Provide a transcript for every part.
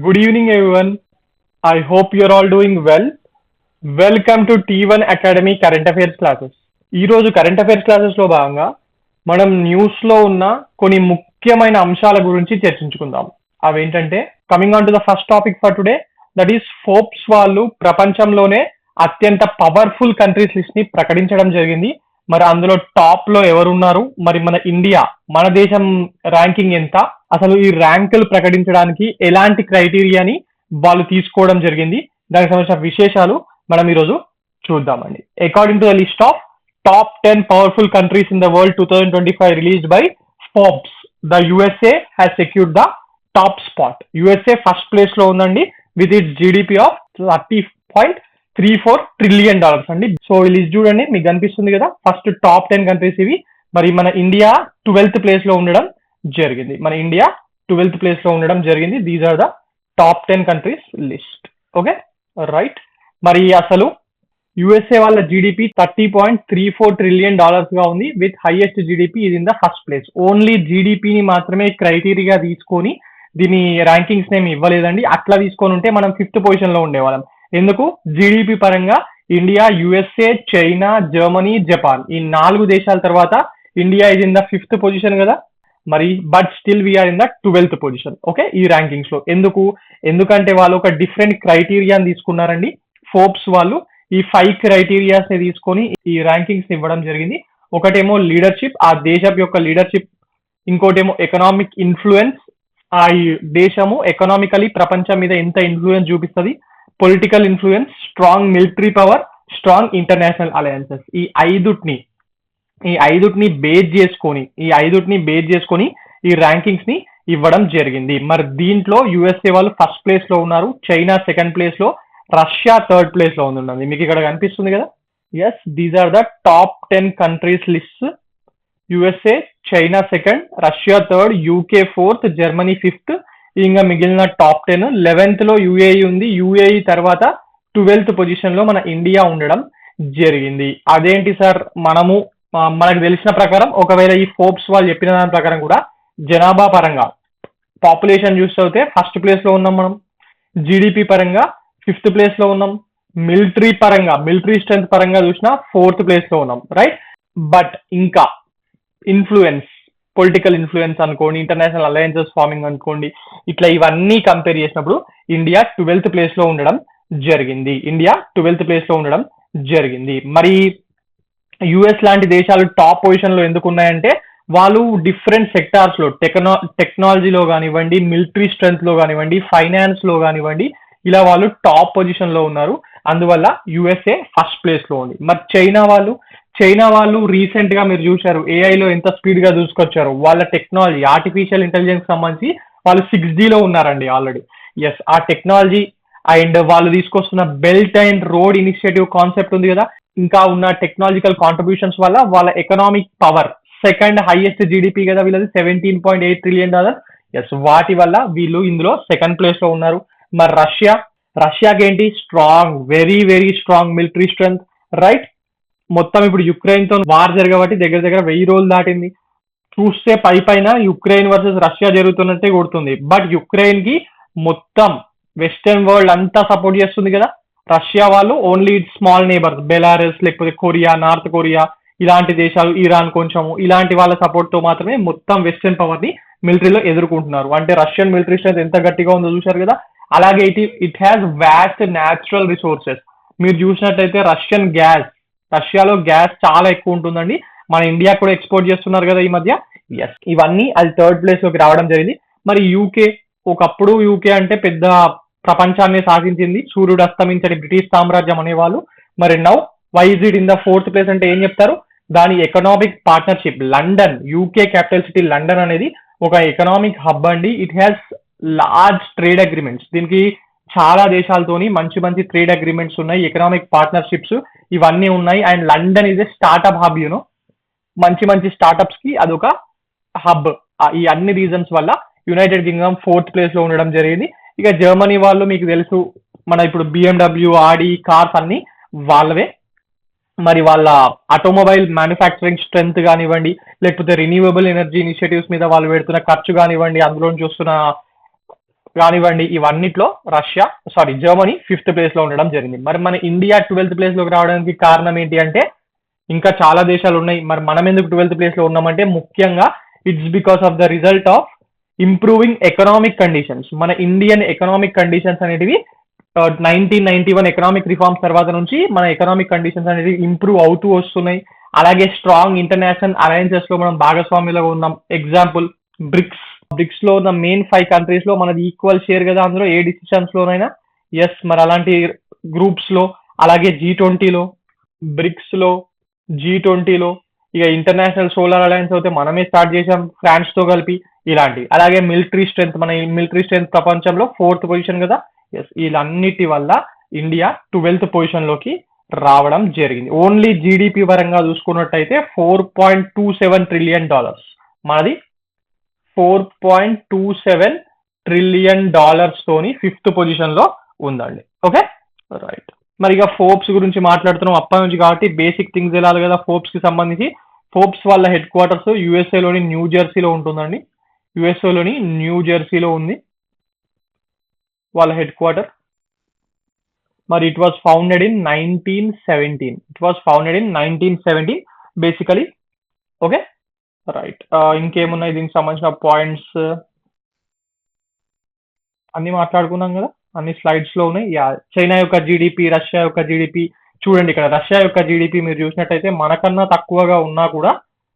Good evening, everyone. I hope you're all doing well. Welcome to T1 Academy Current Affairs Classes. ఈ రోజు current affairs classes లో భాగంగా మనం news లో ఉన్న కొన్ని ముఖ్యమైన అంశాల గురించి చర్చించుకుందాం. అవేంటంటే coming on to the first topic for today, that is Forbes వాళ్ళు ప్రపంచంలోనే అత్యంత పవర్ఫుల్ కంట్రీస్ లిస్ట్ ని ప్రకటించడం జరిగింది. మరి అందులో టాప్ లో ఎవరున్నారు, మరి మన ఇండియా, మన దేశం ర్యాంకింగ్ ఎంత, అసలు ఈ ర్యాంకులు ప్రకటించడానికి ఎలాంటి క్రైటీరియాని వాళ్ళు తీసుకోవడం జరిగింది, దానికి సంబంధించిన విశేషాలు మనం ఈరోజు చూద్దామండి. According to the list of top 10 powerful countries in the world 2025 released by Forbes, the USA has secured the top spot. USA first place లో ఉందండి with its GDP of $30.34 trillion అండి. సో ఈ లిస్ట్ చూడండి, మీకు కనిపిస్తుంది కదా. First top 10 countries ఇవి. మరి మన ఇండియా 12th ప్లేస్ లో ఉండడం జరిగింది. These are the top 10 countries list. Okay, right. మరి అసలు యుఎస్ఏ వాళ్ళ జీడిపి $30.34 ట్రిలియన్ గా ఉంది విత్ హైయెస్ట్ జీడిపి ఇది in the first place. Only జీడిపిని మాత్రమే క్రైటీరియా తీసుకొని దీని ర్యాంకింగ్స్ నేమ్ ఇవ్వలేదండి. అట్లా తీసుకొని ఉంటే మనం 5th పొజిషన్ లో ఉండేవాళ్ళం. ఎందుకు? జీడిపి పరంగా India, USA, China, Germany, Japan ఈ 4 దేశాల తర్వాత India is in the 5th position కదా. మరి but still we are in the 12th position. Okay, ఈ ర్యాంకింగ్స్ లో ఎందుకంటే వాళ్ళు ఒక డిఫరెంట్ క్రైటీరియాని తీసుకున్నారండి. ఫోర్బ్స్ వాళ్ళు ఈ 5 క్రైటీరియాస్ ని తీసుకొని ఈ ర్యాంకింగ్స్ ఇవ్వడం జరిగింది. ఒకటేమో లీడర్షిప్, ఆ దేశం యొక్క లీడర్షిప్. ఇంకోటేమో ఎకనామిక్ ఇన్ఫ్లుయెన్స్, ఆ దేశము ఎకనామికలీ ప్రపంచం మీద ఎంత ఇన్ఫ్లుయెన్స్ చూపిస్తుంది. Political influence, strong military power, strong international alliances. ఈ ఐదుటిని బేస్ చేసుకొని ఈ ర్యాంకింగ్స్ ని ఇవ్వడం జరిగింది. మరి దీంట్లో యుఎస్ఏ వాళ్ళు ఫస్ట్ ప్లేస్ లో ఉన్నారు, చైనా సెకండ్ ప్లేస్ లో, రష్యా థర్డ్ ప్లేస్ లో ఉంది. మీకు ఇక్కడ కనిపిస్తుంది కదా. Yes, these are the top 10 countries list. USA, China second, Russia third, UK fourth, Germany fifth. ఇంకా మిగిలిన టాప్ 10 11th లో యుఏఈ ఉంది. యుఏఈ తర్వాత 12th పొజిషన్ లో మన ఇండియా ఉండడం జరిగింది. అదేంటి సార్, మనకు తెలిసిన ప్రకారం ఒకవేళ ఈ ఫోర్బ్స్ వాళ్ళు చెప్పిన దాని ప్రకారం కూడా జనాభా పరంగా పాపులేషన్ చూస్తే ఫస్ట్ ప్లేస్ లో ఉన్నాం మనం. జీడిపి పరంగా 5th ప్లేస్ లో ఉన్నాం. మిలిటరీ స్ట్రెంత్ పరంగా చూసినా 4th ప్లేస్ లో ఉన్నాం, రైట్. బట్ ఇంకా ఇన్ఫ్లుయెన్స్, పొలిటికల్ ఇన్ఫ్లుయెన్స్ అనుకోండి, ఇంటర్నేషనల్ అలయన్సెస్ ఫార్మింగ్ అనుకోండి, ఇట్లా ఇవన్నీ కంపేర్ చేసినప్పుడు ఇండియా 12th ప్లేస్ లో ఉండడం జరిగింది. మరి యుఎస్ లాంటి దేశాలు టాప్ పొజిషన్ లో ఎందుకు ఉన్నాయంటే వాళ్ళు డిఫరెంట్ సెక్టార్స్ లో టెక్నాలజీలో కానివ్వండి, మిలిటరీ స్ట్రెంత్ లో కానివ్వండి, ఫైనాన్స్ లో కానివ్వండి, ఇలా వాళ్ళు టాప్ పొజిషన్ లో ఉన్నారు. అందువల్ల యుఎస్ఏ ఫస్ట్ ప్లేస్ లో ఉంది. మరి చైనా వాళ్ళు రీసెంట్ గా మీరు చూశారు ఏఐలో ఎంత స్పీడ్ గా దూసుకొచ్చారు. వాళ్ళ టెక్నాలజీ, ఆర్టిఫిషియల్ ఇంటెలిజెన్స్ సంబంధించి వాళ్ళు 6G లో ఉన్నారండి ఆల్రెడీ. ఎస్, ఆ టెక్నాలజీ అండ్ వాళ్ళు తీసుకొస్తున్న belt and road initiative concept ఉంది కదా, ఇంకా ఉన్న టెక్నాలజికల్ కాంట్రిబ్యూషన్స్ వల్ల వాళ్ళ economic power second highest GDP కదా వీళ్ళది, $17.8 ట్రిలియన్. ఎస్, వాటి వల్ల వీళ్ళు ఇందులో సెకండ్ ప్లేస్ లో ఉన్నారు. మరి రష్యాకి ఏంటి? Strong, very very strong military strength, right. మొత్తం ఇప్పుడు యుక్రెయిన్ తో వార్ జరగబట్టి దగ్గర దగ్గర 1000 రోజులు దాటింది. చూస్తే పైన యుక్రెయిన్ వర్సెస్ రష్యా జరుగుతున్నట్టే కొడుతుంది. బట్ యుక్రెయిన్ కి మొత్తం వెస్టర్న్ వరల్డ్ అంతా సపోర్ట్ చేస్తుంది కదా. రష్యా వాళ్ళు ఓన్లీ స్మాల్ నేబర్స్, బెలారస్, లేకపోతే కొరియా, నార్త్ కొరియా ఇలాంటి దేశాలు, ఇరాన్ కొంచెము, ఇలాంటి వాళ్ళ సపోర్ట్ తో మాత్రమే మొత్తం వెస్టర్న్ పవర్ ని మిలిటరీలో ఎదుర్కొంటున్నారు. అంటే రష్యన్ మిలిటరీ స్ట్రెంత్ ఎంత గట్టిగా ఉందో చూశారు కదా. అలాగే it has vast natural resources. మీరు చూసినట్టయితే రష్యాలో గ్యాస్ చాలా ఎక్కువ ఉంటుందండి. మన ఇండియా కూడా ఎక్స్పోర్ట్ చేస్తున్నారు కదా ఈ మధ్య. ఎస్, ఇవన్నీ అది థర్డ్ ప్లేస్ లోకి రావడం జరిగింది. మరి ఒకప్పుడు యూకే అంటే పెద్ద ప్రపంచాన్ని సాధించింది, సూర్యుడు అస్తమించని బ్రిటిష్ సామ్రాజ్యం అనేవాళ్ళు. మరి now why is it in the 4th place అంటే ఏం చెప్తారు? దాని economic partnership, London, UK capital city London అనేది ఒక ఎకనామిక్ హబ్ అండి. It has large trade agreements. దీనికి చాలా దేశాలతోని మంచి ట్రేడ్ అగ్రిమెంట్స్ ఉన్నాయి, ఎకనామిక్ పార్ట్నర్షిప్స్ ఇవన్నీ ఉన్నాయి. And London is a startup hub. మంచి స్టార్ట్అప్స్ కి అదొక హబ్. ఈ అన్ని రీజన్స్ వల్ల యునైటెడ్ కింగ్డమ్ 4th ప్లేస్ లో ఉండడం జరిగింది. ఇక జర్మనీ వాళ్ళు మీకు తెలుసు, మన ఇప్పుడు BMW, ఆడి కార్స్ అన్ని వాళ్ళవే. మరి వాళ్ళ ఆటోమొబైల్ మ్యానుఫ్యాక్చరింగ్ స్ట్రెంత్ కానివ్వండి, లేకపోతే రిన్యూవబుల్ ఎనర్జీ ఇనిషియేటివ్స్ మీద వాళ్ళు పెడుతున్న ఖర్చు కానివ్వండి, అందులో చూస్తున్న కానివ్వండి, ఇవన్నిట్లో జర్మనీ 5th ప్లేస్ లో ఉండడం జరిగింది. మరి మన ఇండియా 12th ప్లేస్ లోకి రావడానికి కారణం ఏంటి అంటే, ఇంకా చాలా దేశాలు ఉన్నాయి. మరి మనం ఎందుకు 12th ప్లేస్ లో ఉన్నామంటే, ముఖ్యంగా it's because of the result of improving economic conditions. మన ఇండియన్ ఎకనామిక్ కండిషన్స్ అనేటివి 1991 ఎకనామిక్ రిఫార్మ్స్ తర్వాత నుంచి మన ఎకనామిక్ కండిషన్స్ అనేవి ఇంప్రూవ్ అవుతూ వస్తున్నాయి. అలాగే స్ట్రాంగ్ ఇంటర్నేషనల్ అలయన్సెస్ లో మనం భాగస్వామ్యంలో ఉన్నాం. ఎగ్జాంపుల్ బ్రిక్స్ లో ఉన్న మెయిన్ 5 కంట్రీస్ లో మనది ఈక్వల్ షేర్ కదా, అందులో ఏ డిసిషన్స్ లోనైనా. ఎస్, మరి అలాంటి గ్రూప్స్ లో, అలాగే G20లో, బ్రిక్స్ లో, G20లో, ఇక ఇంటర్నేషనల్ సోలార్ అలయన్స్ అయితే మనమే స్టార్ట్ చేసాం ఫ్రాన్స్ తో కలిపి. ఇలాంటి అలాగే మన మిలిటరీ స్ట్రెంత్ ప్రపంచంలో 4th పొజిషన్ కదా. ఎస్, వీళ్ళన్నిటి వల్ల ఇండియా 12th పొజిషన్ లోకి రావడం జరిగింది. ఓన్లీ జీడిపి పరంగా చూసుకున్నట్టయితే $4.27 ట్రిలియన్, మనది $4.27 ట్రిలియన్ తోని 5th పొజిషన్ లో ఉందండి. Okay, right. మరి ఇక ఫోర్బ్స్ గురించి మాట్లాడుతున్నాం అప్పటి నుంచి కాబట్టి బేసిక్ థింగ్స్ వెళ్ళాలి కదా ఫోర్బ్స్ కి సంబంధించి. ఫోర్బ్స్ వాళ్ళ హెడ్ క్వార్టర్స్ యుఎస్ఏలోని న్యూ జెర్సీలో ఉంటుందండి. యుఎస్ఏలోని న్యూ జెర్సీలో ఉంది వాళ్ళ హెడ్ క్వార్టర్. మరి it was founded in 1917 basically. Okay, right. ఇంకేమున్నాయి దీనికి సంబంధించిన పాయింట్స్? అన్ని మాట్లాడుకున్నాం కదా, అన్ని స్లైడ్స్ లో ఉన్నాయి. చైనా యొక్క జీడిపి, రష్యా యొక్క జీడిపి చూడండి. ఇక్కడ రష్యా యొక్క జీడిపి మీరు చూసినట్టయితే మనకన్నా తక్కువగా ఉన్నా కూడా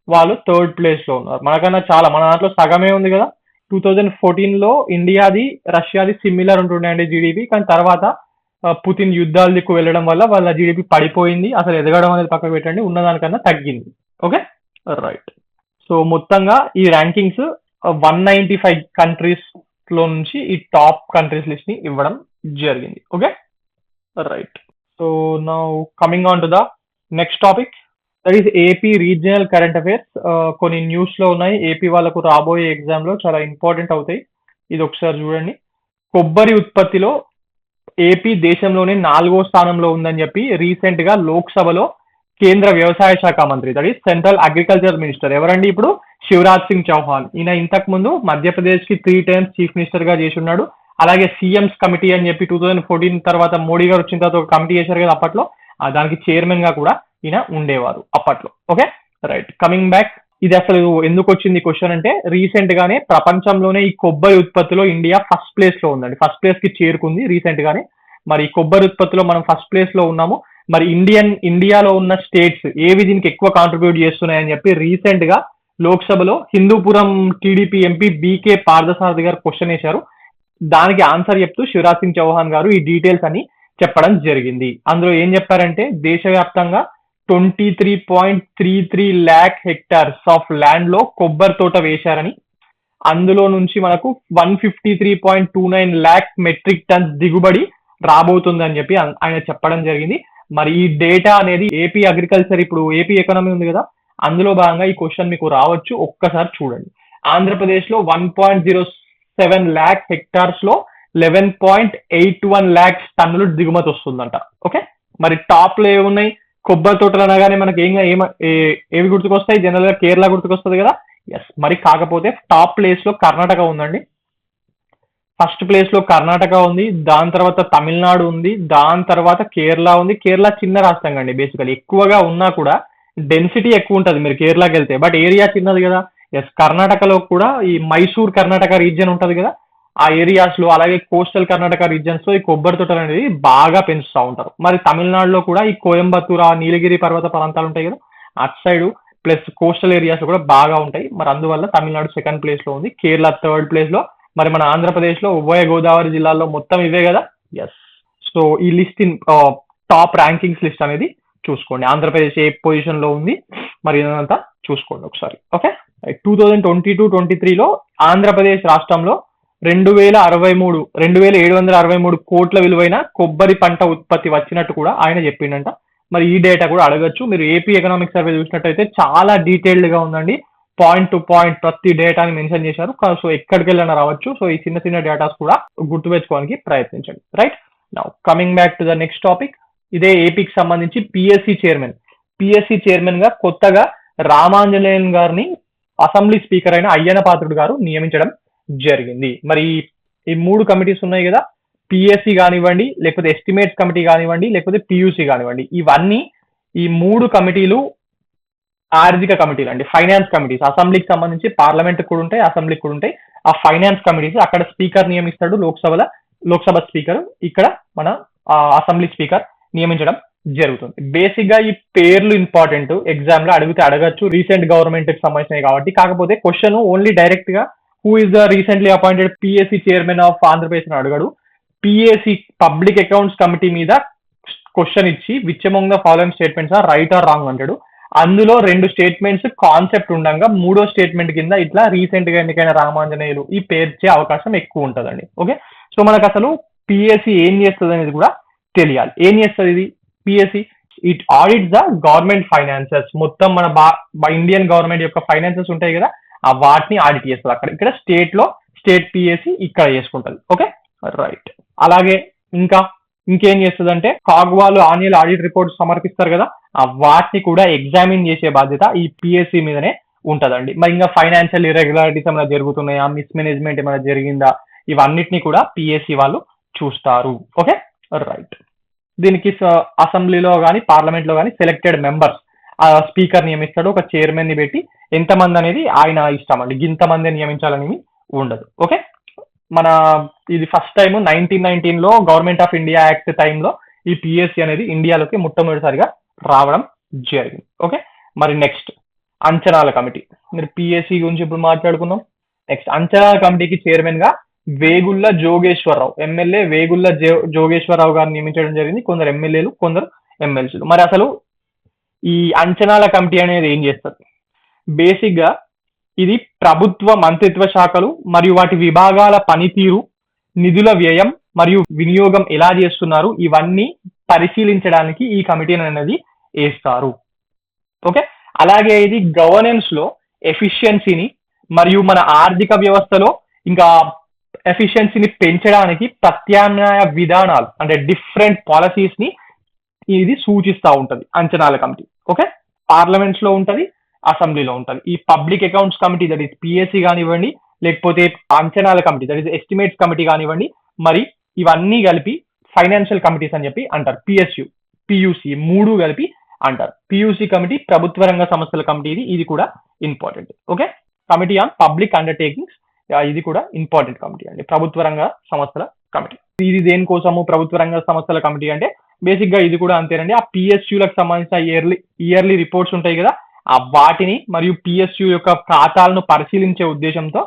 వాళ్ళు 3rd ప్లేస్ లో ఉన్నారు. మనకన్నా చాలా, మన దాంట్లో సగమే ఉంది కదా. 2014లో ఇండియాది రష్యాది సిమిలర్ ఉంటుండే అండి జీడిపి, కానీ తర్వాత పుతిన్ యుద్ధాల దిక్కు వెళ్ళడం వల్ల వాళ్ళ జీడిపి పడిపోయింది. అసలు ఎదగడం అనేది పక్కకు పెట్టండి, ఉన్నదానికన్నా తగ్గింది. Okay, right. సో మొత్తంగా ఈ ర్యాంకింగ్స్ 195 కంట్రీస్ లో నుంచి ఈ టాప్ కంట్రీస్ లిస్ట్ ని ఇవ్వడం జరిగింది. Okay, right. So now coming on to the next topic, that is AP regional current affairs. కొన్ని న్యూస్ లో ఉన్నాయి, ఏపీ వాళ్ళకు రాబోయే ఎగ్జామ్ లో చాలా ఇంపార్టెంట్ అవుతాయి. ఇది ఒకసారి చూడండి. కొబ్బరి ఉత్పత్తిలో ఏపీ దేశంలోనే 4వ స్థానంలో ఉందని చెప్పి రీసెంట్ గా లోక్సభలో కేంద్ర వ్యవసాయ శాఖ మంత్రి, that is central agriculture minister ఎవరండి ఇప్పుడు, శివరాజ్ సింగ్ చౌహాన్. ఈయన ఇంతకు ముందు మధ్యప్రదేశ్ కి 3 times చీఫ్ మినిస్టర్ గా చేసి ఉన్నాడు. అలాగే సీఎంస్ కమిటీ అని చెప్పి 2014 తర్వాత మోడీ గారు వచ్చిన తర్వాత ఒక కమిటీ చేశారు కదా అప్పట్లో, దానికి చైర్మన్ గా కూడా ఈయన ఉండేవారు అప్పట్లో. Okay, right. కమింగ్ బ్యాక్, ఇది అసలు ఎందుకు వచ్చింది క్వశ్చన్ అంటే, రీసెంట్ గానే ప్రపంచంలోనే ఈ కొబ్బరి ఉత్పత్తిలో ఇండియా ఫస్ట్ ప్లేస్ లో ఉందండి. ఫస్ట్ ప్లేస్ కి చేరుకుంది రీసెంట్ గానే. మరి కొబ్బరి ఉత్పత్తిలో మనం ఫస్ట్ ప్లేస్ లో ఉన్నాము. మరి ఇండియాలో ఉన్న స్టేట్స్ ఏవి దీనికి ఎక్కువ కాంట్రిబ్యూట్ చేస్తున్నాయని చెప్పి రీసెంట్ గా లోక్సభలో Hindupuram TDP MP B K Parthasarathi గారు క్వశ్చన్ వేశారు. దానికి ఆన్సర్ చెప్తూ శివరాజ్ సింగ్ చౌహాన్ గారు ఈ డీటెయిల్స్ అని చెప్పడం జరిగింది. అందులో ఏం చెప్పారంటే, దేశవ్యాప్తంగా 23.33 lakh hectares ఆఫ్ ల్యాండ్ లో కొబ్బరి తోట వేశారని, అందులో నుంచి మనకు 153.29 lakh మెట్రిక్ టన్స్ దిగుబడి రాబోతుందని చెప్పి ఆయన చెప్పడం జరిగింది. మరి ఈ డేటా అనేది ఏపీ అగ్రికల్చర్, ఇప్పుడు ఏపీ ఎకానమీ ఉంది కదా, అందులో భాగంగా ఈ క్వశ్చన్ మీకు రావచ్చు, ఒక్కసారి చూడండి. ఆంధ్రప్రదేశ్ లో 1.07 lakh hectares లో 11.81 lakhs టన్నులు దిగుమతి వస్తుందంట. ఓకే, మరి టాప్ లో ఏమున్నాయి? కొబ్బరి తోటలు అనగానే మనకి ఏవి గుర్తుకొస్తాయి? జనరల్ గా కేరళ గుర్తుకొస్తుంది కదా. ఎస్, మరి కాకపోతే టాప్ ప్లేస్ లో కర్ణాటక ఉందండి. ఫస్ట్ ప్లేస్ లో కర్ణాటక ఉంది, దాని తర్వాత తమిళనాడు ఉంది, దాని తర్వాత కేరళ ఉంది. కేరళ చిన్న రాష్ట్రం అండి, బేసికలీ ఎక్కువగా ఉన్నా కూడా డెన్సిటీ ఎక్కువ ఉంటుంది మీరు కేరళకి వెళ్తే, బట్ ఏరియా చిన్నది కదా. ఎస్, కర్ణాటకలో కూడా ఈ మైసూర్ కర్ణాటక రీజియన్ ఉంటది కదా, ఆ ఏరియాస్ లో, అలాగే కోస్టల్ కర్ణాటక రీజియన్స్ లో ఈ కొబ్బరి తోటలు అనేది బాగా పెంచుతూ ఉంటారు. మరి తమిళనాడులో కూడా ఈ కోయంబత్తూర్, నీలగిరి పర్వత ప్రాంతాలు ఉంటాయి కదా, అటు సైడ్ ప్లస్ కోస్టల్ ఏరియాస్ లో కూడా బాగా ఉంటాయి. మరి అందువల్ల తమిళనాడు 2nd ప్లేస్ లో ఉంది, కేరళ 3rd ప్లేస్ లో. మరి మన ఆంధ్రప్రదేశ్ లో ఉభయ గోదావరి జిల్లాల్లో మొత్తం ఇవే కదా. ఎస్, సో ఈ లిస్ట్ టాప్ ర్యాంకింగ్స్ లిస్ట్ అనేది చూసుకోండి. ఆంధ్రప్రదేశ్ ఏ పొజిషన్ లో ఉంది మరి ఇదంతా చూసుకోండి ఒకసారి. ఓకే, 2022-23లో ఆంధ్రప్రదేశ్ రాష్ట్రంలో 2,763 కోట్ల విలువైన కొబ్బరి పంట ఉత్పత్తి వచ్చినట్టు కూడా ఆయన చెప్పిండంట. మరి ఈ డేటా కూడా అడగచ్చు. మీరు ఏపీ ఎకనామిక్ సర్వే చూసినట్టయితే చాలా డీటెయిల్డ్ గా ఉందండి, పాయింట్ టు పాయింట్ ప్రతి డేటాని మెన్షన్ చేశారు. సో ఎక్కడికి వెళ్ళినా రావచ్చు. సో ఈ చిన్న చిన్న డేటాస్ కూడా గుర్తుపెట్టుకోవడానికి ప్రయత్నించండి. Right, now coming back to the next topic. ఇదే ఏపీకి సంబంధించి పిఎస్సి చైర్మన్ గా కొత్తగా రామాంజనేయన్ గారిని అసెంబ్లీ స్పీకర్ అయిన అయ్యన పాత్రుడు గారు నియమించడం జరిగింది. మరి ఈ 3 కమిటీస్ ఉన్నాయి కదా, పిఎస్సి కానివ్వండి, లేకపోతే ఎస్టిమేట్స్ కమిటీ కానివ్వండి, లేకపోతే పియూసి కానివ్వండి, ఇవన్నీ ఈ 3 కమిటీలు ఆర్థిక కమిటీలు అండి, ఫైనాన్స్ కమిటీస్. అసెంబ్లీకి సంబంధించి పార్లమెంట్ కూడా ఉంటాయి, అసెంబ్లీకి కూడా ఉంటాయి. ఆ ఫైనాన్స్ కమిటీస్ అక్కడ స్పీకర్ నియమిస్తాడు, లోక్సభ స్పీకర్, ఇక్కడ మన అసెంబ్లీ స్పీకర్ నియమించడం జరుగుతుంది. బేసిక్ గా ఈ పేర్లు ఇంపార్టెంట్, ఎగ్జామ్ లో అడిగితే అడగచ్చు, రీసెంట్ గవర్నమెంట్ కి సంబంధించినవి కాబట్టి. కాకపోతే క్వశ్చన్ ఓన్లీ డైరెక్ట్ గా who is the recently appointed PSC chairman of Andhra Pradesh అని అడగడు. పిఎస్సి పబ్లిక్ అకౌంట్స్ కమిటీ మీద క్వశ్చన్ ఇచ్చి which among the following statements are right or wrong అంటాడు. అందులో 2 స్టేట్మెంట్స్ కాన్సెప్ట్ ఉండగా 3వ స్టేట్మెంట్ కింద ఇట్లా రీసెంట్ గా ఎన్నికైన రామాంజనేయులు ఈ పేర్చే అవకాశం ఎక్కువ ఉంటుందండి. ఓకే, సో మనకు అసలు పిఎస్సి ఏం చేస్తుంది అనేది కూడా తెలియాలి. ఏం చేస్తుంది ఇది PSC? It audits the government finances. మొత్తం మన ఇండియన్ గవర్నమెంట్ యొక్క ఫైనాన్సెస్ ఉంటాయి కదా, ఆ వాటిని ఆడిట్ చేస్తుంది. ఇక్కడ స్టేట్ పిఎస్సి ఇక్కడ చేసుకుంటుంది. Okay, right. అలాగే ఇంకేం చేస్తుంది అంటే, కాగ్వాలు ఆన్యువల్ ఆడిట్ రిపోర్ట్ సమర్పిస్తారు కదా, ఆ వాటిని కూడా ఎగ్జామిన్ చేసే బాధ్యత ఈ పిఎస్సి మీదనే ఉంటదండి. మరి ఇంకా ఫైనాన్షియల్ ఇర్రెగ్యులారిటీస్ ఏమైనా జరుగుతున్నాయా, మిస్మేనేజ్మెంట్ ఏమైనా జరిగిందా, ఇవన్నిటిని కూడా పిఎస్సి వాళ్ళు చూస్తారు. Okay, right. దీనికి అసెంబ్లీలో కానీ పార్లమెంట్ లో కానీ సెలెక్టెడ్ మెంబర్స్, ఆ స్పీకర్ నియమిస్తాడు, ఒక చైర్మన్ ని పెట్టి ఎంతమంది అనేది ఆయన ఇష్టం అండి, ఇంతమంది నియమించాలని ఉండదు. ఓకే, మన ఇది ఫస్ట్ టైం 1919 లో గవర్నమెంట్ ఆఫ్ ఇండియా యాక్ట్ టైంలో ఈ పిఎస్సి అనేది ఇండియాలోకి మొట్టమొదటిసారిగా రావడం జరిగింది. ఓకే, మరి నెక్స్ట్ అంచనాల కమిటీ. మీరు పిఎస్సి గురించి ఇప్పుడు మాట్లాడుకున్నాం. నెక్స్ట్ అంచనాల కమిటీకి చైర్మన్ గా వేగుళ్ల జోగేశ్వరరావు, ఎమ్మెల్యే వేగుళ్ల జోగేశ్వరరావు గారిని నియమించడం జరిగింది. కొందరు ఎమ్మెల్యేలు, కొందరు ఎమ్మెల్సీలు. మరి అసలు ఈ అంచనాల కమిటీ అనేది ఏం చేస్తారు? బేసిక్ గా ఇది ప్రభుత్వ మంత్రిత్వ శాఖలు మరియు వాటి విభాగాల పనితీరు, నిధుల వ్యయం మరియు వినియోగం ఎలా చేస్తున్నారు, ఇవన్నీ పరిశీలించడానికి ఈ కమిటీ అనేది వేస్తారు. ఓకే, అలాగే ఇది గవర్నెన్స్ లో ఎఫిషియన్సీని మరియు మన ఆర్థిక వ్యవస్థలో ఇంకా ఎఫిషియన్సీని పెంచడానికి ప్రత్యామ్నాయ విధానాలు అంటే డిఫరెంట్ పాలసీస్ ని ఇది సూచిస్తూ ఉంటది అంచనాల కమిటీ. ఓకే, పార్లమెంట్స్ లో ఉంటది, అసెంబ్లీలో ఉంటది. ఈ public accounts committee, that is PSC కానివ్వండి, లేకపోతే అంచనాల committee, that is estimates committee కానివ్వండి, మరి ఇవన్నీ కలిపి ఫైనాన్షియల్ కమిటీస్ అని చెప్పి అంటారు. పియూసి 3 కలిపి అంటారు. పియూసి కమిటీ ప్రభుత్వ రంగ సంస్థల కమిటీ, ఇది కూడా important. Okay, committee on public undertakings, ఇది కూడా ఇంపార్టెంట్ కమిటీ అండి, ప్రభుత్వ రంగ సంస్థల కమిటీ. ఇది దేనికోసము ప్రభుత్వ రంగ సంస్థల కమిటీ అంటే బేసిక్ గా ఇది కూడా అంతేనండి. ఆ పిఎస్యులకు సంబంధించిన ఇయర్లీ రిపోర్ట్స్ ఉంటాయి కదా, ఆ వాటిని మరియు పిఎస్యు యొక్క ఖాతాలను పరిశీలించే ఉద్దేశంతో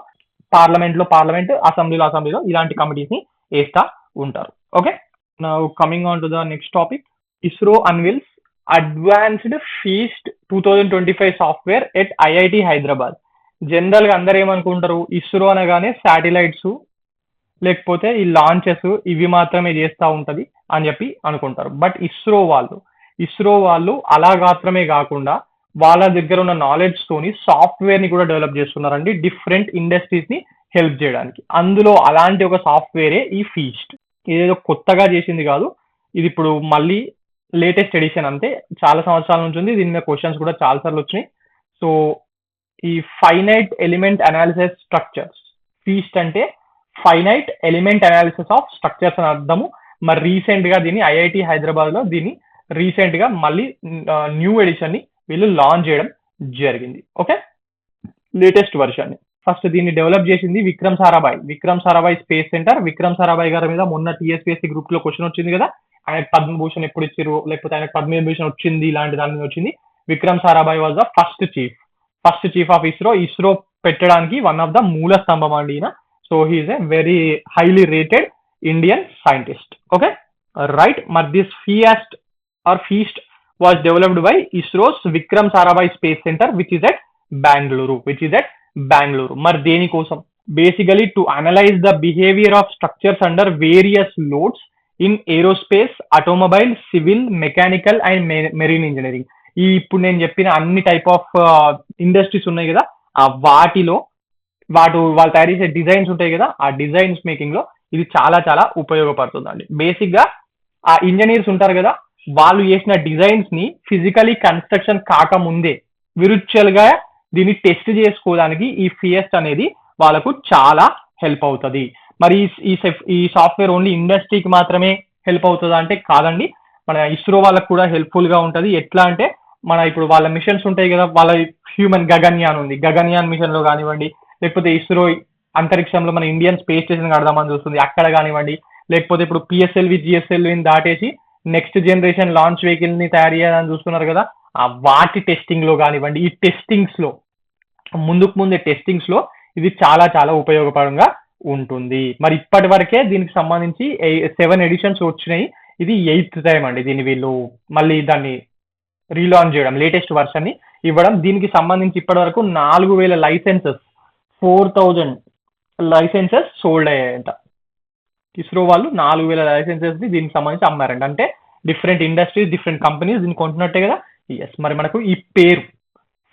పార్లమెంట్, అసెంబ్లీలో ఇలాంటి కమిటీస్ ని వేస్తా ఉంటారు. Okay, now coming on to the next topic. ISRO unveils advanced feast 2025 software at IIT Hyderabad. General గా అందరు ఏమనుకుంటారు, ఇస్రో అనగానే శాటిలైట్స్ లేకపోతే ఈ లాంచెస్ ఇవి మాత్రమే చేస్తూ ఉంటది అని చెప్పి అనుకుంటారు. బట్ ఇస్రో వాళ్ళు అలా మాత్రమే కాకుండా వాళ్ళ దగ్గర ఉన్న నాలెడ్జ్ తోని సాఫ్ట్వేర్ ని కూడా డెవలప్ చేస్తున్నారండి, డిఫరెంట్ ఇండస్ట్రీస్ ని హెల్ప్ చేయడానికి. అందులో అలాంటి ఒక సాఫ్ట్వేరే ఈ ఫీస్ట్. ఇదేదో కొత్తగా చేసింది కాదు, ఇది ఇప్పుడు మళ్ళీ లేటెస్ట్ ఎడిషన్. అంతే, చాలా సంవత్సరాల నుంచి ఉంది, దీని మీద క్వశ్చన్స్ కూడా చాలా సార్లు వచ్చినాయి. సో ఈ finite element analysis structures, FEAST అంటే finite element analysis of structures అని అర్థము. మరి రీసెంట్ గా దీన్ని ఐఐటి హైదరాబాద్ లో రీసెంట్ గా మళ్ళీ న్యూ ఎడిషన్ ని వీళ్ళు లాంచ్ చేయడం జరిగింది. ఓకే, లేటెస్ట్ వర్షన్ ని. ఫస్ట్ దీన్ని డెవలప్ చేసింది విక్రమ్ సారాభాయ్ స్పేస్ సెంటర్. విక్రమ్ సారాభాయ్ గారి మీద మొన్న టీఎస్పీఎస్సీ గ్రూప్ లో క్వశ్చన్ వచ్చింది కదా, ఆయనకు పద్మభూషణ్ ఎప్పుడు ఇచ్చారు, లేకపోతే ఆయనకు పద్మవిభూషణ్ వచ్చింది, ఇలాంటి దాని మీద వచ్చింది. Vikram Sarabhai was the first chief of ISRO పెట్టడానికి వన్ ఆఫ్ ద మూల స్తంభం అండి ఈయన. So he is a very highly rated Indian scientist. Okay, right. మరి this FEAST was developed by ISRO's Vikram Sarabhai Space Center, which is at Bangalore. మరి దేనికోసం? Basically to analyse the behaviour of structures under various loads in aerospace, automobile, civil, mechanical and marine engineering. ఇప్పుడు నేను చెప్పిన అన్ని type of industries ఉన్నాయి కదా, ఆ వాటిలో వాళ్ళు తయారు చేసే డిజైన్స్ ఉంటాయి కదా, ఆ డిజైన్స్ మేకింగ్ లో ఇది చాలా చాలా ఉపయోగపడుతుందండి. బేసిక్ గా ఆ ఇంజనీర్స్ ఉంటారు కదా, వాళ్ళు చేసిన డిజైన్స్ ని ఫిజికలీ కన్స్ట్రక్షన్ కాకముందే విర్చువల్ గా దీన్ని టెస్ట్ చేసుకోవడానికి ఈ ఫియస్ట్ అనేది వాళ్ళకు చాలా హెల్ప్ అవుతుంది. మరి ఈ సాఫ్ట్వేర్ ఓన్లీ ఇండస్ట్రీకి మాత్రమే హెల్ప్ అవుతుందా అంటే కాదండి. మన ఇస్రో వాళ్ళకి కూడా హెల్ప్ఫుల్ గా ఉంటుంది. ఎట్లా అంటే మన ఇప్పుడు వాళ్ళ మిషన్స్ ఉంటాయి కదా, వాళ్ళ హ్యూమన్ గగన్యాన్ ఉంది, గగన్యాన్ మిషన్ లో కానివ్వండి, లేకపోతే ఇస్రో అంతరిక్షంలో మన ఇండియన్ స్పేస్ స్టేషన్ కడదామని చూస్తుంది, అక్కడ కానివ్వండి, లేకపోతే ఇప్పుడు పిఎస్ఎల్వి జిఎస్ఎల్వి దాటేసి నెక్స్ట్ జనరేషన్ లాంచ్ వెహికల్ ని తయారు చేయాలని చూస్తున్నారు కదా, ఆ వాటి టెస్టింగ్ లో కానివ్వండి, ఈ టెస్టింగ్స్ లో ముందుకు ముందే టెస్టింగ్స్ లో ఇది చాలా చాలా ఉపయోగపరంగా ఉంటుంది. మరి ఇప్పటి వరకే దీనికి సంబంధించి 7 ఎడిషన్స్ వచ్చినాయి. ఇది 8th టైం అండి దీన్ని వీళ్ళు మళ్ళీ దాన్ని రీలాంచ్ చేయడం, లేటెస్ట్ వర్షన్ ని ఇవ్వడం. దీనికి సంబంధించి ఇప్పటి వరకు 4,000 లైసెన్సెస్, 4,000 లైసెన్సెస్ సోల్డ్ అయ్యాయంట. ఇస్రో వాళ్ళు 4,000 లైసెన్సెస్ ని దీనికి సంబంధించి అమ్మారంట. అంటే డిఫరెంట్ ఇండస్ట్రీస్, డిఫరెంట్ కంపెనీస్ దీన్ని కొంటున్నట్టే కదా. ఎస్, మరి మనకు ఈ పేరు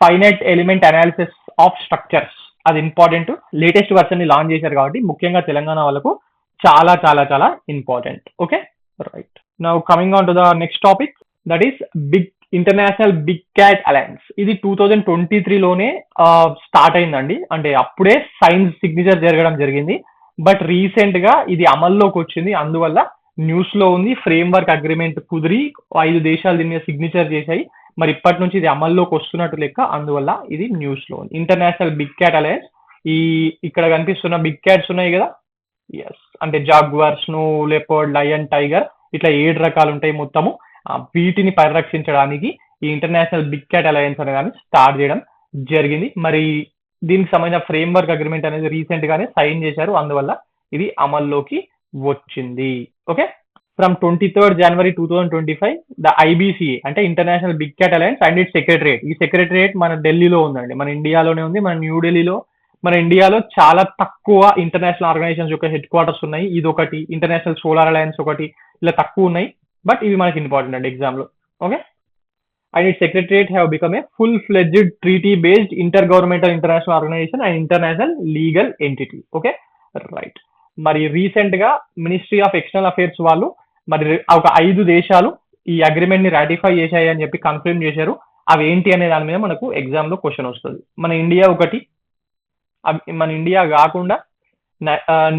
finite element analysis of structures అది ఇంపార్టెంట్. లేటెస్ట్ వర్షన్ ని లాంచ్ చేశారు కాబట్టి ముఖ్యంగా తెలంగాణ వాళ్ళకు చాలా చాలా చాలా important. Okay, right. Now coming on to the next topic, that is big international big cat alliance. ఇది 2023లోనే స్టార్ట్ అయిందండి. అంటే అప్పుడే సైన్స్ సిగ్నేచర్ జరగడం జరిగింది. బట్ రీసెంట్ గా ఇది అమల్లోకి వచ్చింది, అందువల్ల న్యూస్ లో ఉంది. ఫ్రేమ్ వర్క్ అగ్రిమెంట్ కుదిరి 5 దేశాలు దీని మీద సిగ్నేచర్ చేశాయి. మరి ఇప్పటి నుంచి ఇది అమల్లోకి వస్తున్నట్టు లెక్క, అందువల్ల ఇది న్యూస్ లో ఉంది. International big cat alliance. ఈ ఇక్కడ కనిపిస్తున్న బిగ్ క్యాట్స్ ఉన్నాయి కదా, ఎస్, అంటే jaguar, snow leopard, lion, tiger, ఇట్లా 7 రకాలు ఉంటాయి మొత్తము. వీటిని పరిరక్షించడానికి ఈ ఇంటర్నేషనల్ బిగ్ క్యాట్ అలయన్స్ అనే దాన్ని స్టార్ట్ చేయడం జరిగింది. మరి దీనికి సంబంధించిన ఫ్రేమ్ వర్క్ అగ్రిమెంట్ అనేది రీసెంట్ గానే సైన్ చేశారు, అందువల్ల ఇది అమల్లోకి వచ్చింది. Okay, from 23rd January 2025 the IBCA అంటే international big cat alliance and it secretariat. ఈ సెక్రటరియట్ మన ఢిల్లీలో ఉందండి, మన ఇండియాలోనే ఉంది, మన న్యూఢిల్లీలో. మన ఇండియాలో చాలా తక్కువ ఇంటర్నేషనల్ ఆర్గనైజేషన్స్ యొక్క హెడ్ క్వార్టర్స్ ఉన్నాయి. ఇది ఒకటి, ఇంటర్నేషనల్ సోలార్ అలయన్స్ ఒకటి, ఇలా తక్కువ ఉన్నాయి. బట్ ఇవి మనకి ఇంపార్టెంట్ అండి ఎగ్జామ్ లో. Okay, and its secretariat have become a full-fledged treaty-based intergovernmental international organization and international legal entity. Okay, right. మరి రీసెంట్ గా మినిస్ట్రీ ఆఫ్ ఎక్స్టర్నల్ అఫేర్స్ వాళ్ళు మరి ఒక 5 దేశాలు ఈ అగ్రిమెంట్ ని రాటిఫై చేశాయి అని చెప్పి కన్ఫర్మ్ చేశారు. అవి ఏంటి అనే దాని మీద మనకు ఎగ్జామ్ లో క్వశ్చన్ వస్తుంది. మన ఇండియా ఒకటి, మన ఇండియా కాకుండా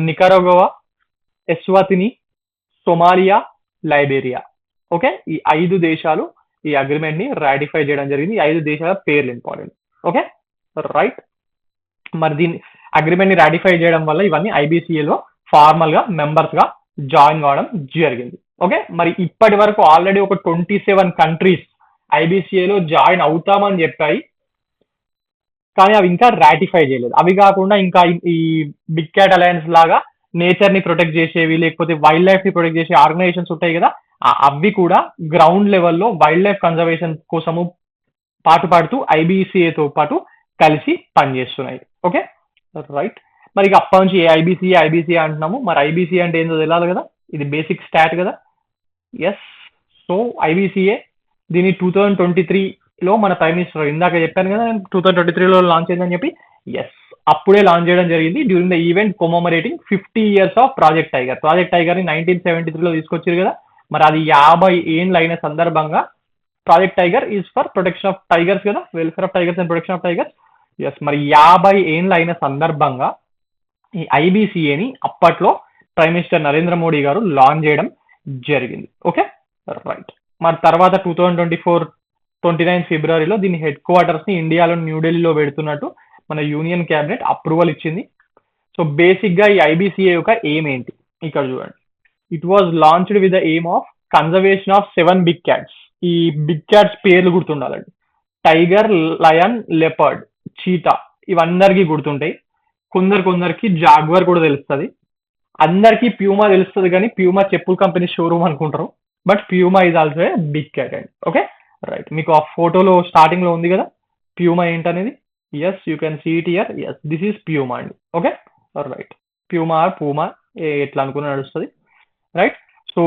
నికరాగువా, ఎస్వాతిని, సోమాలియా, లైబేరియా. ఓకే, ఈ 5 దేశాలు ఈ అగ్రిమెంట్ ని రాటిఫై చేయడం జరిగింది. ఈ 5 దేశాల పేర్లు ఇంపార్టెంట్. Okay, right. మరి దీన్ని అగ్రిమెంట్ ని రాటిఫై చేయడం వల్ల ఇవన్నీ ఐబిసిఏలో ఫార్మల్ గా మెంబర్స్ గా జాయిన్ కావడం జరిగింది. ఓకే, మరి ఇప్పటి వరకు ఆల్రెడీ ఒక 27 కంట్రీస్ ఐబిసిఏలో జాయిన్ అవుతామని చెప్పాయి, కానీ అవి ఇంకా రాటిఫై చేయలేదు. అవి కాకుండా ఇంకా ఈ బిగ్ క్యాట్ అలయన్స్ లాగా నేచర్ ని ప్రొటెక్ట్ చేసేవి, లేకపోతే వైల్డ్ లైఫ్ ని ప్రొటెక్ట్ చేసే ఆర్గనైజేషన్స్ ఉంటాయి కదా, అవి కూడా గ్రౌండ్ లెవెల్లో వైల్డ్ లైఫ్ కన్జర్వేషన్ కోసము పాటుపడుతూ ఐబిసిఏతో పాటు కలిసి పనిచేస్తున్నాయి. Okay, right. మరి అప్పటి నుంచి ఐబిసిఏ అంటున్నాము. మరి ఐబిసిఏ అంటే ఏంటో తెలియాలి కదా, ఇది బేసిక్ స్టాట్ కదా. ఎస్, సో ఐబిసిఏ దీన్ని 2023లో మన ప్రైమ్ మినిస్టర్, ఇందాక చెప్పాను కదా 2023లో లాంచ్ అయిందని చెప్పి, ఎస్, అప్పుడే లాంచ్ చేయడం జరిగింది during the event commemorating 50 years of project tiger. Project tiger ని 1973లో తీసుకొచ్చారు కదా, మరి అది 50 ఏళ్ళు అయిన సందర్భంగా project tiger is for protection of tigers కదా, welfare of tigers and protection of tigers. Yes, మరి 50 ఏళ్ళు అయిన సందర్భంగా ఈ ఐబిసిఏని అప్పట్లో ప్రైమ్ మినిస్టర్ నరేంద్ర మోడీ గారు లాంచ్ చేయడం జరిగింది. Okay, right. మరి తర్వాత 2024 29 ఫిబ్రవరిలో దీని హెడ్ క్వార్టర్స్ ని ఇండియాలో న్యూఢిల్లీలో పెడుతున్నట్టు మన యూనియన్ క్యాబినెట్ అప్రూవల్ ఇచ్చింది. సో బేసిక్ గా ఈ ఐబిసిఏ యొక్క ఎయిమ్ ఏంటి ఇక్కడ చూడండి. It was launched with the aim of conservation of 7 big cats. ఈ బిగ్ క్యాట్స్ పేర్లు గుర్తుండాలండి. టైగర్, లయన్, లెపర్డ్, చీతా, ఇవందరికీ గుర్తుంటాయి. కొందరికి జాగ్వర్ కూడా తెలుస్తుంది. అందరికీ ప్యూమా తెలుస్తుంది, కానీ ప్యూమా చెప్పుల కంపెనీ షోరూమ్ అనుకుంటారు. But Puma is also a big cat అండి. Okay, right. మీకు ఆ ఫోటోలో స్టార్టింగ్ లో ఉంది కదా ప్యూమా ఏంటనేది. Yes, you can see it here. Yes, this is Puma అండి. Okay, right. Puma or puma ఎట్లా అనుకుని నడుస్తుంది, రైట్. సో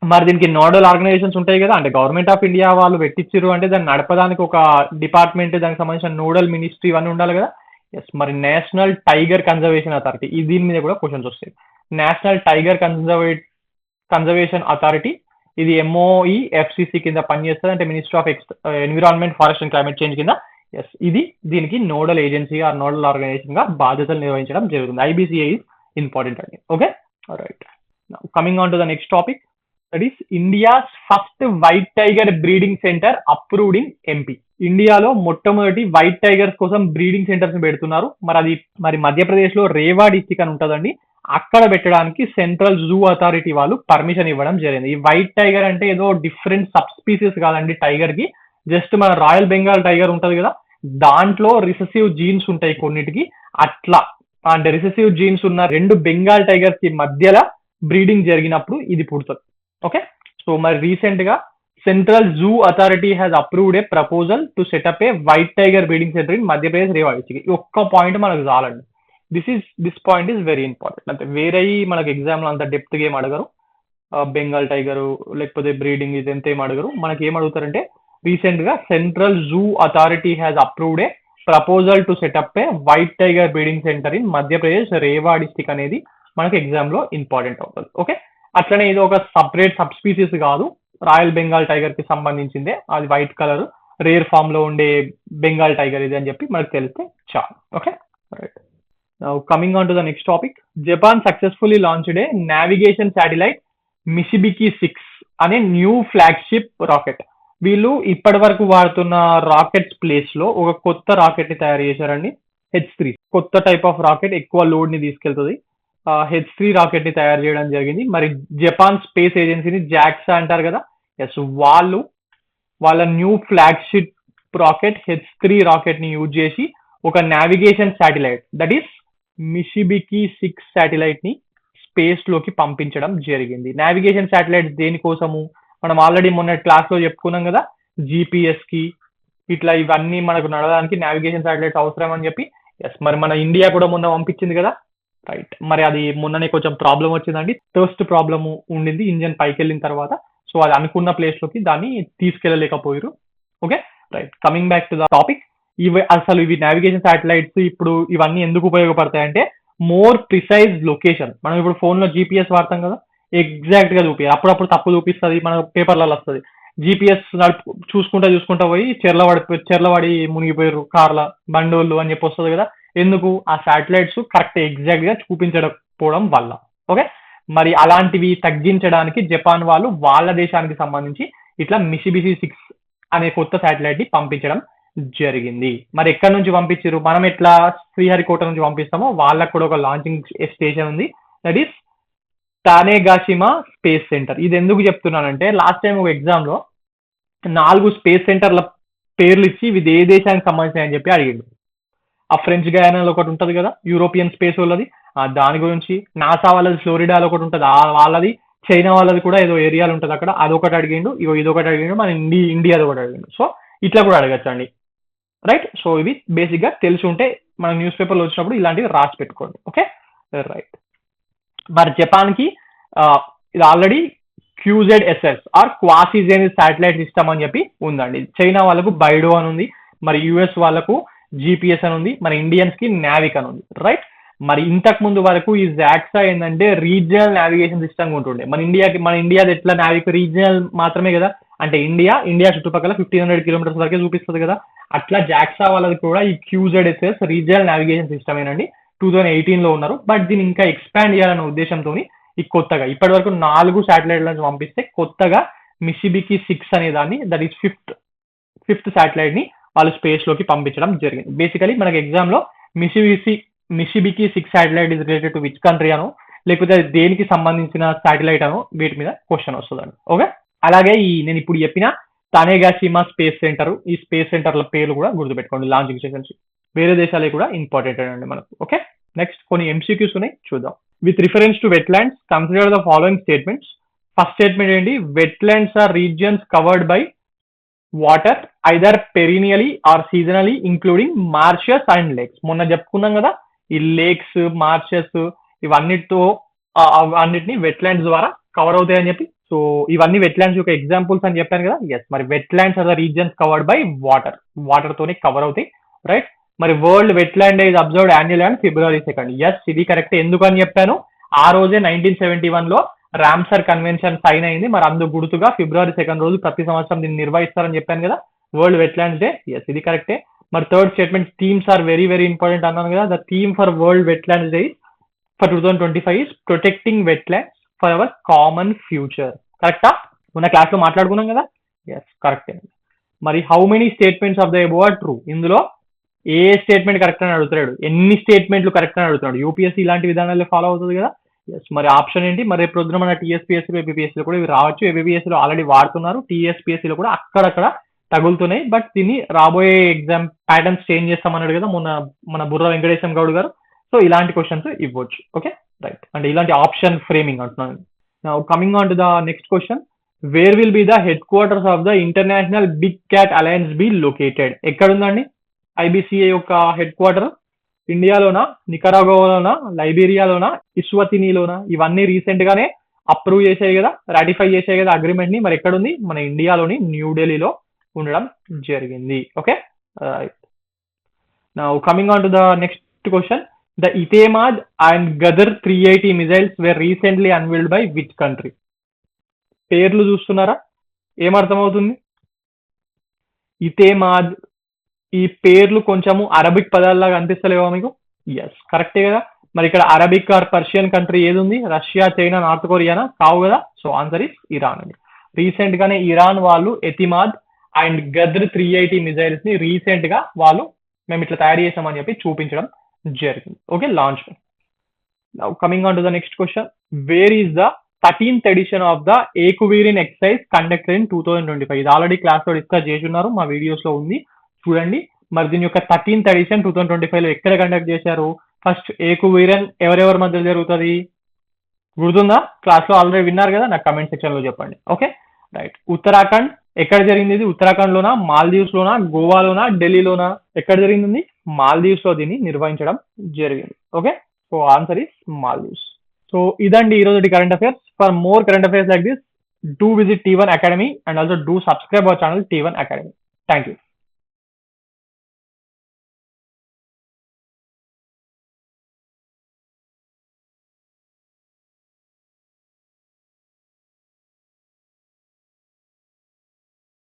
మరి దీనికి నోడల్ ఆర్గనైజేషన్స్ ఉంటాయి కదా, అంటే గవర్నమెంట్ ఆఫ్ ఇండియా వాళ్ళు పెట్టించారు అంటే దాన్ని నడపడానికి ఒక డిపార్ట్మెంట్, దానికి సంబంధించిన నోడల్ మినిస్ట్రీ ఇవన్నీ ఉండాలి కదా. ఎస్, మరి నేషనల్ టైగర్ కన్జర్వేషన్ అథారిటీ, దీని మీద కూడా క్వశ్చన్స్ వస్తాయి. నేషనల్ టైగర్ కన్జర్వేషన్ అథారిటీ ఇది ఎంఓఈ ఎఫ్సిసి కింద పనిచేస్తుంది, అంటే ministry of environment, forest and climate change కింద. ఎస్, ఇది దీనికి nodal agency or nodal organisation గా బాధ్యతలు నిర్వహించడం జరుగుతుంది. ఐబిసిఐ ఇంపార్టెంట్ అండి. Okay, right. Coming on to the next topic, that is India's first white tiger breeding centre approved in MP. ఇండియాలో మొట్టమొదటి వైట్ టైగర్స్ కోసం బ్రీడింగ్ సెంటర్స్ పెడుతున్నారు. మరి మధ్యప్రదేశ్ లో రేవా డిస్టిక్ అని ఉంటుందండి, అక్కడ పెట్టడానికి సెంట్రల్ జూ అథారిటీ వాళ్ళు పర్మిషన్ ఇవ్వడం జరిగింది. ఈ వైట్ టైగర్ అంటే ఏదో డిఫరెంట్ సబ్ స్పీసీస్ కాదండి టైగర్ కి, జస్ట్ మన రాయల్ బెంగాల్ టైగర్ ఉంటది కదా, దాంట్లో రిసెసివ్ జీన్స్ ఉంటాయి కొన్నిటికి, అట్లా అంటే రిసెసివ్ జీన్స్ ఉన్న రెండు బెంగాల్ టైగర్స్ కి మధ్యలో బ్రీడింగ్ జరిగినప్పుడు ఇది పుడుతుంది. ఓకే, సో మరి రీసెంట్ గా central zoo authority has approved a proposal to set up a white tiger breeding centre in Madhya Pradesh Rewa district. ఈ ఒక్క పాయింట్ మనకు చాలండి. This point is very important. అంటే వేరే మనకి ఎగ్జామ్ లో అంత డెప్త్ గా ఏం అడగరు, బెంగాల్ టైగర్ లేకపోతే బ్రీడింగ్ ఇది ఎంత ఏం అడగరు. మనకి ఏం అడుగుతారంటే రీసెంట్ గా central zoo authority has approved a proposal to set up a white tiger breeding centre in Madhya Pradesh Rewa district అనేది మనకి ఎగ్జామ్ లో ఇంపార్టెంట్ అవుతుంది. ఓకే, అట్లనే ఇది ఒక సపరేట్ సబ్ స్పీసీస్ కాదు, రాయల్ బెంగాల్ టైగర్ కి సంబంధించిందే, అది వైట్ కలర్ రేర్ ఫామ్ లో ఉండే బెంగాల్ టైగర్ ఇది అని చెప్పి మనకు తెలిస్తే చాలు. Okay, right. Coming on to the next topic, Japan successfully launched a navigation satellite Michibiki 6 అనే న్యూ ఫ్లాగ్షిప్ రాకెట్. వీళ్ళు ఇప్పటి వరకు వాడుతున్న రాకెట్స్ ప్లేస్ లో ఒక కొత్త రాకెట్ ని తయారు చేశారండి, H3. కొత్త టైప్ ఆఫ్ రాకెట్, ఎక్కువ లోడ్ ని తీసుకెళ్తుంది. H3 రాకెట్ ని తయారు చేయడం జరిగింది. మరి జపాన్ స్పేస్ ఏజెన్సీని జాక్సా అంటారు కదా, ఎస్, వాళ్ళ new flagship rocket H3 rocket ని యూజ్ చేసి ఒక navigation satellite, that is Michibiki 6 satellite ని స్పేస్ లోకి పంపించడం జరిగింది. నావిగేషన్ శాటిలైట్స్ దేనికోసము, మనం ఆల్రెడీ మొన్న క్లాస్ లో చెప్పుకున్నాం కదా, జిపిఎస్ కి ఇట్లా ఇవన్నీ మనకు నడవడానికి నావిగేషన్ శాటిలైట్స్ అవసరం అని చెప్పి. ఎస్, మరి మన ఇండియా కూడా మొన్న పంపించింది కదా, రైట్. మరి అది మొన్ననే కొంచెం ప్రాబ్లం వచ్చిందండి, థర్స్ట్ ప్రాబ్లమ్ ఉండింది ఇంజన్ పైకి వెళ్ళిన తర్వాత, సో అది అనుకున్న ప్లేస్ లోకి దాన్ని తీసుకెళ్ళలేకపోయారు. Okay, right. Coming back to the topic, ఇవి నావిగేషన్ శాటిలైట్స్ ఇప్పుడు ఇవన్నీ ఎందుకు ఉపయోగపడతాయి అంటే మోర్ ప్రిసైజ్ లొకేషన్. మనం ఇప్పుడు ఫోన్ లో జీపీఎస్ వాడతాం కదా, ఎగ్జాక్ట్ గా చూపి, అప్పుడప్పుడు తప్పు చూపిస్తుంది, మన పేపర్లలో వస్తుంది. జీపీఎస్ చూసుకుంటా పోయి చెర్లవాడి మునిగిపోయారు కార్ల బండోళ్ళు అని చెప్పి వస్తుంది కదా, ఎందుకు, ఆ శాటిలైట్స్ కరెక్ట్ ఎగ్జాక్ట్ గా చూపించకపోవడం వల్ల. ఓకే, మరి అలాంటివి తగ్గించడానికి జపాన్ వాళ్ళు వాళ్ళ దేశానికి సంబంధించి ఇట్లా మిషిబిషి 6 అనే కొత్త శాటిలైట్ ని పంపించడం జరిగింది. మరి ఎక్కడి నుంచి పంపించారు, మనం ఎట్లా శ్రీహరికోట నుంచి పంపిస్తామో వాళ్ళకు కూడా ఒక లాంచింగ్ స్టేషన్ ఉంది, దట్ ఈస్ తానేగాషిమా స్పేస్ సెంటర్. ఇది ఎందుకు చెప్తున్నానంటే లాస్ట్ టైం ఒక ఎగ్జామ్ లో 4 స్పేస్ సెంటర్ల పేర్లు ఇచ్చి ఇది ఏ దేశానికి సంబంధించిన అని చెప్పి అడిగిండు. ఆ ఫ్రెంచ్ గయానాలో ఒకటి ఉంటుంది కదా, యూరోపియన్ స్పేస్ వాళ్ళది, దాని గురించి. నాసా వాళ్ళది ఫ్లోరిడాలో ఒకటి ఉంటుంది, వాళ్ళది. చైనా వాళ్ళది కూడా ఏదో ఏరియాలు ఉంటుంది అక్కడ, అదొకటి అడిగిండు. ఇదొకటి అడిగిండు, మన ఇండియాది ఒకటి అడిగిండు. సో ఇట్లా కూడా అడగచ్చండి, రైట్. సో ఇవి బేసిక్ గా తెలిసి ఉంటే మన న్యూస్ పేపర్లో వచ్చినప్పుడు ఇలాంటివి రాసి పెట్టుకోండి. Okay, right. మరి జపాన్ కి ఇది already QZSS or quasi zenith satellite system అని చెప్పి ఉందండి. చైనా వాళ్ళకు బైడో అని ఉంది, మరి యుఎస్ వాళ్ళకు జిపిఎస్ అని ఉంది, మన ఇండియన్స్ కి నావిక్ అని ఉంది, రైట్. మరి ఇంతకు ముందు వరకు ఈ జాక్సా ఏంటంటే రీజనల్ నావిగేషన్ సిస్టమ్ ఉంటుండే. మన ఇండియాది ఎట్లా నావిక్ రీజనల్ మాత్రమే కదా, అంటే ఇండియా చుట్టుపక్కల 1500 కిలోమీటర్స్ వరకే చూపిస్తుంది కదా, అట్లా జాక్సా వాళ్ళది కూడా ఈ QZSS రీజనల్ నావిగేషన్ సిస్టమ్ ఏనండి. 2018 లో ఉన్నారు, బట్ దీన్ని ఇంకా ఎక్స్పాండ్ చేయాలనే ఉద్దేశంతో ఈ కొత్తగా ఇప్పటి వరకు 4 శాటిలైట్ నుంచి పంపిస్తే కొత్తగా మిషిబికి 6 అనే దాన్ని, దట్ ఈస్ ఫిఫ్త్ శాటిలైట్ ని వాళ్ళు స్పేస్ లోకి పంపించడం జరిగింది. బేసికలీ మనకి ఎగ్జామ్ లో మిషిబికి 6 satellite is related to which country అనో, లేకపోతే దేనికి సంబంధించిన శాటిలైట్ అనో వీటి మీద క్వశ్చన్ వస్తుందండి. ఓకే, అలాగే నేను ఇప్పుడు చెప్పిన తానేగాషిమా స్పేస్ సెంటర్, ఈ స్పేస్ సెంటర్ల పేర్లు కూడా గుర్తుపెట్టుకోండి, లాంచింగ్ స్టేషన్స్ వేరే దేశాలే కూడా ఇంపార్టెంట్ అండి మనకు. ఓకే, నెక్స్ట్ కొన్ని ఎంసీక్యూస్ ఉన్నాయి, చూద్దాం. With reference to wetlands consider the following statements. First statement ఏంటి, wetlands are regions covered by water either perennially or seasonally including marshes and lakes. మొన్న చెప్పుకున్నాం కదా, ఈ లేక్స్, మార్షెస్ అన్నిటిని వెట్లాండ్స్ ద్వారా కవర్ అవుతాయని చెప్పి. సో ఇవన్నీ వెట్లాండ్స్ యొక్క ఎగ్జాంపుల్స్ అని చెప్పాను కదా. ఎస్, మరి wetlands are the regions covered by water తోనే కవర్ అవుతాయి, రైట్. మరి world wetland day is observed annual and February 2. Yes, ఇది కరెక్ట్. ఎందుకు అని చెప్పాను, ఆ రోజే 1971 లో రామ్సర్ కన్వెన్షన్ సైన్ అయింది. మరి అందుకు గుర్తుగా February 2 రోజు ప్రతి సంవత్సరం దీన్ని నిర్వహిస్తారని చెప్పాను కదా, వరల్డ్ వెట్లాండ్స్ డే. ఎస్, ఇది కరెక్టే. మరి third statement, themes are very very important అన్నాను కదా. The theme for world wetlands day for 2025 is protecting wetlands for our common future. కరెక్టా? మొన్న క్లాస్లో మాట్లాడుకున్నాం కదా. ఎస్ కరెక్టే. మరి how many statements of the above are true? ఇందులో ఏ స్టేట్మెంట్ కరెక్ట్ అని అడుగుతాడు, ఎన్ని స్టేట్మెంట్లు కరెక్ట్ అని అడుగుతాడు. యూపీఎస్సీ ఇలాంటి విధానాలు ఫాలో అవుతుంది కదా. ఎస్ మరి ఆప్షన్ ఏంటి? మరి రేపు పొద్దున మన టీఎస్పీఎస్సీ ఏబిపిఎస్సీలో కూడా ఇవి రావచ్చు. ఏబిపిఎస్సీలో ఆల్రెడీ వాడుతున్నారు, టీఎస్పీఎస్సీలో కూడా అక్కడక్కడ తగులుతున్నాయి. బట్ దీన్ని రాబోయే ఎగ్జామ్ ప్యాటర్న్స్ చేంజ్ చేస్తామన్నాడు కదా మన బుర్ర వెంకటేశం గౌడ్ గారు. సో ఇలాంటి క్వశ్చన్స్ ఇవ్వచ్చు. ఓకే రైట్, అంటే ఇలాంటి ఆప్షన్ ఫ్రేమింగ్ అంటున్నాను. Now coming on to the next question, where will be the headquarters of the International big cat Alliance be located? ఎక్కడుందండి ఐబిసిఏ యొక్క హెడ్ క్వార్టర్? ఇండియాలోనా, నికరాగోలోనా, లైబీరియాలోనా, ఇస్వతినీలోనా? ఇవన్నీ రీసెంట్ గానే approve చేసాయి కదా, రాటిఫై చేసాయి కదా అగ్రిమెంట్ ని. మరి ఎక్కడుంది? మన ఇండియాలోని న్యూఢిల్లీలో ఉండడం జరిగింది. Okay right. Now coming on to the next question, the Etemad and Ghadr 380 missiles were recently unveiled by which country? పేర్లు చూస్తున్నారా, ఏమర్థమవుతుంది? ఇతేమాద్, ఈ పేర్లు కొంచెము అరబిక్ పదాల్లాగా అనిపిస్తలేవా మీకు? ఎస్ కరెక్టే కదా. మరి ఇక్కడ అరబిక్ ఆర్ పర్షియన్ కంట్రీ ఏది ఉంది? రష్యా, చైనా, నార్త్ కొరియానా? కావు కదా. సో ఆన్సర్ ఇస్ ఇరాన్ అండి. రీసెంట్ గానే ఇరాన్ వాళ్ళు ఎతిమాద్ అండ్ గద్ర్ 380 మిసైల్స్ ని రీసెంట్ గా వాళ్ళు మేము ఇట్లా తయారు చేసామని చెప్పి చూపించడం జరిగింది. Okay launch. Now coming on to the next question, where is the 13th edition of the Ekuverin exercise conducted in 2025? ఇది ఆల్రెడీ క్లాస్ లో డిస్కస్ చేసి ఉన్నారు, మా వీడియోస్ లో ఉంది చూడండి. మరి దీని యొక్క 13th ఎడిషన్ 2025 లో ఎక్కడ కండక్ట్ చేశారు? ఫస్ట్ ఏకువీరన్ ఎవరెవరి మధ్య జరుగుతుంది గుర్తుందా? క్లాస్ లో ఆల్రెడీ విన్నారు కదా, నాకు కమెంట్ సెక్షన్ లో చెప్పండి. Okay right. ఉత్తరాఖండ్ ఎక్కడ జరిగింది? ఇది ఉత్తరాఖండ్ లోనా, మాల్దీవ్స్ లోనా, గోవాలోనా, ఢిల్లీలోనా? ఎక్కడ జరిగింది? మాల్దీవ్స్ లో దీన్ని నిర్వహించడం జరిగింది. Okay so answer is Maldives. So ఇదండి ఈరోజు current affairs. For more current affairs like this, do visit T1 Academy and also do subscribe our channel T1 Academy. Thank you.